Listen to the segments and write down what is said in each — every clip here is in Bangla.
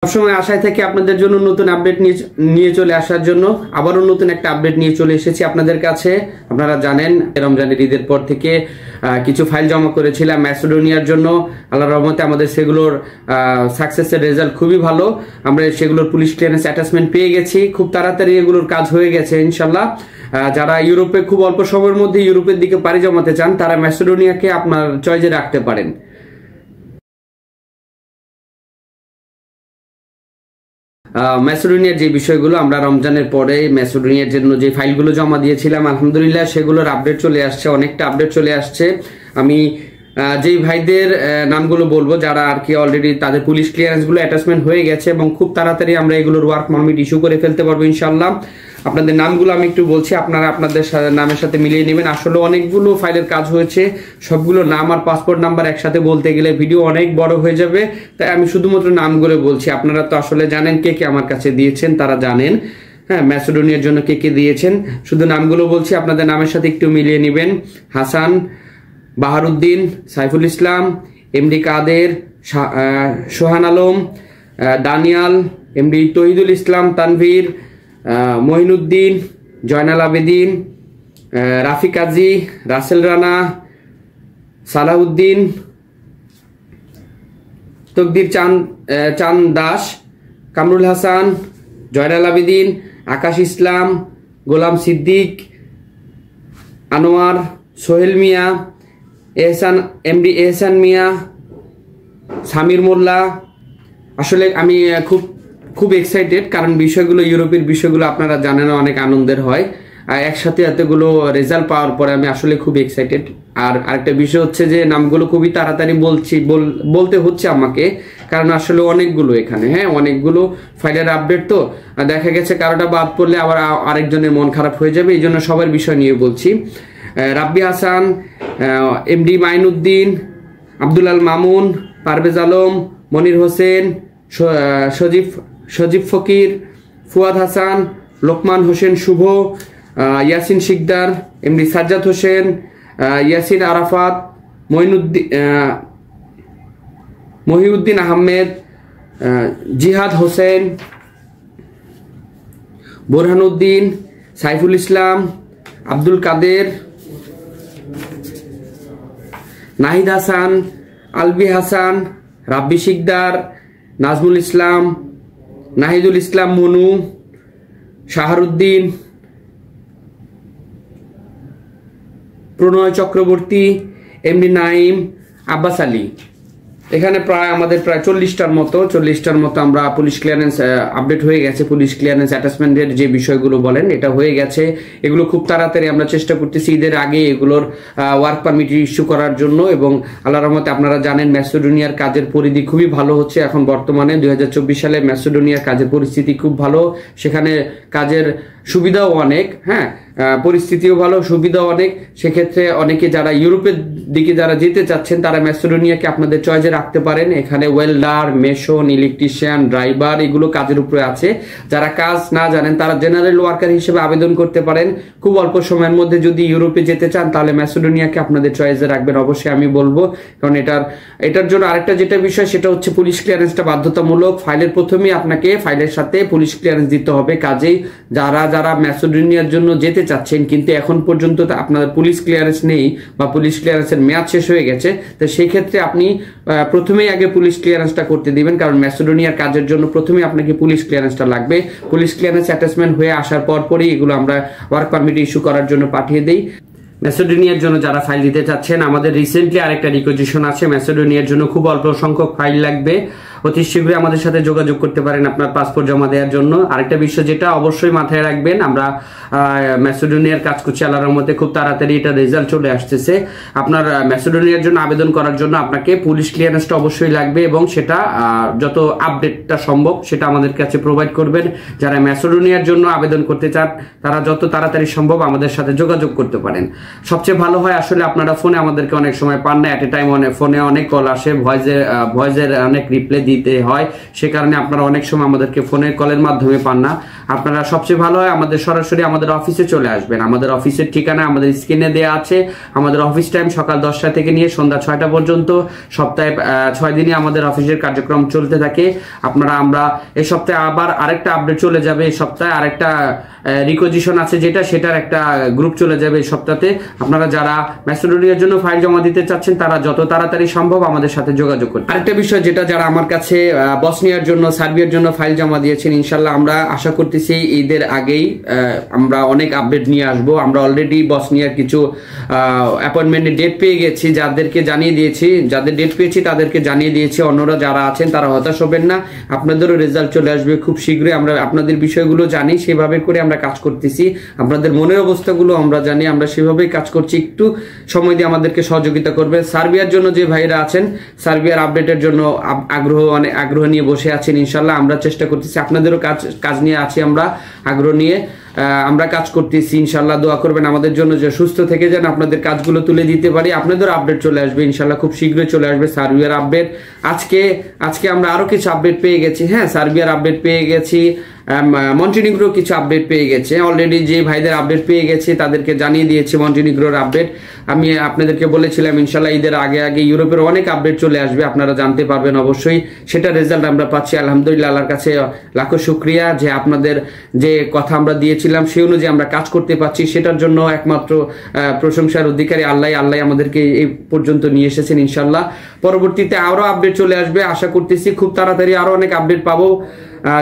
সবসময় আশায় থাকি আপনাদের জন্য নতুন আপডেট নিয়ে চলে আসার জন্য। আবারও নতুন একটা আপডেট নিয়ে চলে এসেছি আপনাদের কাছে। আপনারা জানেন রমজানের ঈদের পর থেকে কিছু ফাইল জমা করেছিলাম ম্যাসেডোনিয়ার জন্য। আল্লাহর রহমতে আমাদের সেগুলোর সাকসেসের রেজাল্ট খুবই ভালো। আমরা সেগুলোর পুলিশ ক্লিয়ারেন্স অ্যাটাচমেন্ট পেয়ে গেছি, খুব তাড়াতাড়ি এগুলোর কাজ হয়ে গেছে ইনশাল্লাহ। যারা ইউরোপে খুব অল্প সময়ের মধ্যে ইউরোপের দিকে পাড়ি জমাতে চান তারা ম্যাসেডোনিয়াকে আপনার চয়েজে রাখতে পারেন। ম্যাসেডোনিয়ার যে বিষয়গুলো আমরা রমজানের পরে ম্যাসেডোনিয়ার জন্য যে ফাইলগুলো জমা দিয়েছিলাম আলহামদুলিল্লাহ সেগুলোর আপডেট চলে আসছে, অনেকটা আপডেট চলে আসছে। আমি যেই ভাইদের নামগুলো বলবো যারা আর কি অলরেডি তাদের পুলিশ ক্লিয়ারেন্সগুলো অ্যাটাচমেন্ট হয়ে গেছে এবং খুব তাড়াতাড়ি আমরা এগুলোর ওয়ার্ক পারমিট ইস্যু করে ফেলতে পারবো ইনশাল্লাহ। আপনাদের নামগুলো আমি একটু বলছি, আপনারা আপনাদের নামের সাথে মিলিয়ে নেবেন। আসলে অনেকগুলো ফাইলের কাজ হয়েছে, সবগুলো নাম আর পাসপোর্ট নাম্বার একসাথে বলতে গেলে ভিডিও অনেক বড় হয়ে যাবে, তাই আমি শুধুমাত্র নামগুলো বলছি। আপনারা তো আসলে জানেন কে কে আমার কাছে দিয়েছেন, তারা জানেন হ্যাঁ ম্যাসেডোনিয়ার জন্য কে কে দিয়েছেন। শুধু নামগুলো বলছি, আপনাদের নামের সাথে একটু মিলিয়ে নেবেন। হাসান, বাহারুদ্দিন, সাইফুল ইসলাম, এমডি কাদের, সোহান আলম, দানিয়াল, এমডি তহিদুল ইসলাম তানভীর, মহিনুদ্দিন, জয়নাল আবেদিন, রাফি কাজী, রাসেল রানা, সালাউদ্দিন, তকদির চাঁদ দাস, কামরুল হাসান, জয়নাল আবেদিন, আকাশ ইসলাম, গোলাম সিদ্দিক, আনোয়ার, সোহেল মিয়া, এহসান, এমডি এহসান মিয়া, সামির মোল্লা। আসলে আমি খুব এক্সাইটেড, কারণ বিষয়গুলো ইউরোপের বিষয়গুলো আপনারা জানেন অনেক আনন্দের হয়। একসাথে এতগুলো রেজাল্ট পাওয়ার পরে আমি আসলে খুব এক্সাইটেড। আর আরেকটা বিষয় হচ্ছে যে নামগুলো খুবই তাড়াতাড়ি বলতে হচ্ছে আমাকে, কারণ আসলে অনেকগুলো এখানে অনেকগুলো ফাইলের আপডেট, তো দেখা গেছে কারোটা বাদ পড়লে আবার আরেকজনের মন খারাপ হয়ে যাবে, এই জন্য সবার বিষয় নিয়ে বলছি। রাব্বি হাসান, এমডি মাইনুদ্দিন, আব্দুল আল মামুন, পারভেজ আলম, মনির হোসেন, সজীব ফকির, ফুয়াদ হাসান, লোকমান হোসেন শুভ, ইয়াসিন শিকদার, এমডি সাজ্জাদ হোসেন, ইয়াসিন আরাফাত, মহিউদ্দিন আহমেদ, জিহাদ হোসেন, বোরহানুদ্দিন, সাইফুল ইসলাম, আব্দুল কাদের, নাহিদ হাসান, আলবি হাসান, রাব্বি শিকদার, নাজমুল ইসলাম, নাহিদুল ইসলাম মনু, শাহরুদ্দিন, প্রণয় চক্রবর্তী, এমডি নাইম, আব্বাস আলী। এখানে আমাদের প্রায় 40টার মতো আমরা পুলিশ ক্লিয়ারেন্স আপডেট হয়ে গেছে। পুলিশ ক্লিয়ারেন্স অ্যাটাচমেন্টের যে বিষয়গুলো বলেন এটা হয়ে গেছে। এগুলো খুব তাড়াতাড়ি আমরা চেষ্টা করতেছি ঈদের আগে এগুলোর ওয়ার্ক পারমিট ইস্যু করার জন্য। এবং আল্লাহর রহমতে আপনারা জানেন ম্যাসেডোনিয়ার কাজের পরিধি খুবই ভালো হচ্ছে এখন বর্তমানে 2024 সালে ম্যাসেডোনিয়ার কাজের পরিস্থিতি খুব ভালো। সেখানে কাজের সুবিধাও অনেক, পরিস্থিতিও ভালো, সুবিধাও অনেক। সেক্ষেত্রে অনেকে যারা ইউরোপের দিকে যারা যেতে চাচ্ছেন তারা ম্যাসেডোনিয়াকে আপনাদের চয়েজে রাখতে পারেন। এখানে ওয়েল্ডার, মেশন, ইলেকট্রিশিয়ান, ড্রাইভার এগুলো কাজের উপরে আছে। যারা কাজ না জানেন তারা জেনারেল ওয়ার্কার হিসেবে আবেদন করতে পারেন। খুব অল্প সময়ের মধ্যে যদি ইউরোপে যেতে চান তাহলে ম্যাসেডোনিয়াকে আপনাদের চয়েসে রাখবেন অবশ্যই আমি বলবো। কারণ এটার জন্য আরেকটা যেটা বিষয় সেটা হচ্ছে পুলিশ ক্লিয়ারেন্সটা বাধ্যতামূলক। ফাইলের প্রথমেই আপনাকে ফাইলের সাথে পুলিশ ক্লিয়ারেন্স দিতে হবে। কাজেই যারা ম্যাসেডোনিয়ার জন্য যেতে চাচ্ছেন কিন্তু এখন পর্যন্ত আপনাদের পুলিশ ক্লিয়ারেন্স নেই বা পুলিশ ক্লিয়ারেন্সের মেয়াদ শেষ হয়ে গেছে, তো সেই ক্ষেত্রে আপনি প্রথমেই আগে পুলিশ ক্লিয়ারেন্সটা করতে দিবেন। কারণ ম্যাসেডোনিয়ার কাজের জন্য প্রথমে আপনাকে পুলিশ ক্লিয়ারেন্সটা লাগবে। পুলিশ ক্লিয়ারেন্স অ্যাটাচমেন্ট হয়ে আসার পরই এগুলো আমরা ওয়ার্ক পারমিট ইস্যু করার জন্য পাঠিয়ে দিই। ম্যাসেডোনিয়ার জন্য যারা ফাইল দিতে চাচ্ছেন আমাদের রিসেন্টলি আরেকটা রিকোয়েজিশন আছে। ম্যাসেডোনিয়ার জন্য খুব অল্প সংখ্যক ফাইল লাগবে, অতি শীঘ্রই আমাদের সাথে যোগাযোগ করতে পারেন আপনার পাসপোর্ট জমা দেওয়ার জন্য। আরেকটা বিষয় যেটা অবশ্যই মাথায় রাখবেন, আমরা ম্যাসেডোনিয়ার কাজ করছি আল্লাহর রহমতে, খুব তাড়াতাড়ি এটা রেজাল্ট চলে আসতেছে। আপনার ম্যাসেডোনিয়ার জন্য আবেদন করার জন্য আপনাকে পুলিশ ক্লিয়ারেন্সটা অবশ্যই লাগবে এবং সেটা যত আপডেটটা সম্ভব সেটা আমাদের কাছে প্রোভাইড করবেন। যারা ম্যাসেডোনিয়ার জন্য আবেদন করতে চান তারা যত তাড়াতাড়ি সম্ভব আমাদের সাথে যোগাযোগ করতে পারেন। সবচেয়ে ভালো হয় আসলে আপনারা ফোনে আমাদেরকে অনেক সময় পান না, এট এ টাইম ফোনে অনেক কল আসে, ভয়েসের অনেক রিপ্লাই দিতে হয়, সে কারণে আপনারা অনেক সময় আমাদেরকে ফোনের কলের মাধ্যমে পান না। আপনারা সবচেয়ে ভালো হয় আমাদের সরাসরি আমাদের অফিসে চলে আসবেন। আমাদের অফিসের ঠিকানা আমাদের স্ক্রিনে দেওয়া আছে। আমাদের অফিস টাইম সকাল 10টা থেকে নিয়ে সন্ধ্যা 6টা পর্যন্ত, সপ্তাহে 6 দিনই আমাদের অফিসের কার্যক্রম চলতে থাকে। আমরা এই সপ্তাহে আবার আরেকটা আপডেট চলে যাবে, এই সপ্তাহে আরেকটা রিকোজিশন আছে সেটার একটা গ্রুপ চলে যাবে এই সপ্তাহে। আপনারা যারা ম্যাসেডোনিয়ার জন্য ফাইল জমা দিতে চাচ্ছেন তারা যত তাড়াতাড়ি সম্ভব আমাদের সাথে যোগাযোগ করুন। আরেকটা বিষয়, যেটা যারা আমার কাছে বসনিয়ার জন্য সার্বিয়ার জন্য ফাইল জমা দিয়েছেন, ইনশাল্লাহ আমরা আশা করতেছি ঈদের আগেই আমরা অনেক আপডেট নিয়ে আসবো। আমরা অলরেডি বসনিয়ার কিছু অ্যাপয়েন্টমেন্টের ডেট পেয়ে গেছি, যাদের ডেট পেয়েছি তাদেরকে জানিয়ে দিয়েছি। অন্যরা যারা আছেন তারা হতাশ হবেন না, আপনাদেরও রেজাল্ট চলে আসবে খুব শীঘ্রই। আমরা আপনাদের বিষয়গুলো জানি, সেভাবে করে আমরা কাজ করতেছি। আপনাদের মনের অবস্থাগুলো আমরা জানি, আমরা সেভাবেই কাজ করছি। একটু সময় দিয়ে আমাদেরকে সহযোগিতা করবে। সার্বিয়ার জন্য যে ভাইরা আছেন, সার্বিয়ার আপডেটের জন্য আগ্রহ নিয়ে বসে আছেন, ইনশাল্লাহ আমরা চেষ্টা করতেছি। আপনাদেরও কাজ নিয়ে আছি, আমরা আগ্রহ নিয়ে আমরা কাজ করতেছি। ইনশাল্লাহ দোয়া করবেন আমাদের জন্য, যে সুস্থ থেকে যেন আপনাদের কাজগুলো তুলে দিতে পারি। আপনাদের আপডেট চলে আসবে ইনশাল্লাহ, খুব শীঘ্রই চলে আসবে সার্বিয়ার আপডেট। আজকে আমরা আরো কিছু আপডেট পেয়ে গেছি। হ্যাঁ, সার্বিয়ার আপডেট পেয়ে গেছি, মন্টিনিগ্রো কিছু আপডেট পেয়ে গেছে। অলরেডি যে ভাইদের আপডেট পেয়ে গেছে তাদেরকে জানিয়ে দিয়েছি মন্টিনিগ্রোর আপডেট। আমি আপনাদেরকে বলেছিলাম ইনশাল্লাহ ঈদের আগে ইউরোপের অনেক আপডেট চলে আসবে, আপনারা জানতে পারবেন অবশ্যই। সেটা রেজাল্ট আমরা পাচ্ছি আলহামদুলিল্লাহ। আল্লাহর কাছে লাখো শুকরিয়া যে আপনাদের যে কথা আমরা দিয়েছিলাম সেই অনুযায়ী আমরা কাজ করতে পারছি। সেটার জন্য একমাত্র প্রশংসার অধিকারী আল্লাহ আমাদেরকে এই পর্যন্ত নিয়ে এসেছেন। ইনশাল্লাহ পরবর্তীতে আরো আপডেট চলে আসবে আশা করতেছি, খুব তাড়াতাড়ি আরো অনেক আপডেট পাবো।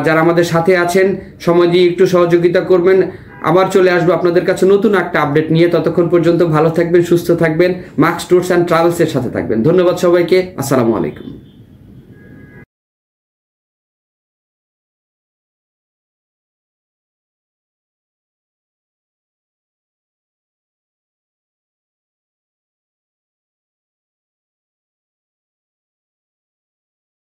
যারা আমাদের সাথে আছেন সময় দিয়ে একটু সহযোগিতা করবেন। আবার চলে আসবো আপনাদের কাছে নতুন একটা আপডেট নিয়ে। ততক্ষণ পর্যন্ত ভালো থাকবেন, সুস্থ থাকবেন, মার্কস ট্যুরস অ্যান্ড ট্রাভেলস এর সাথে থাকবেন। ধন্যবাদ সবাইকে, আসসালামু আলাইকুম।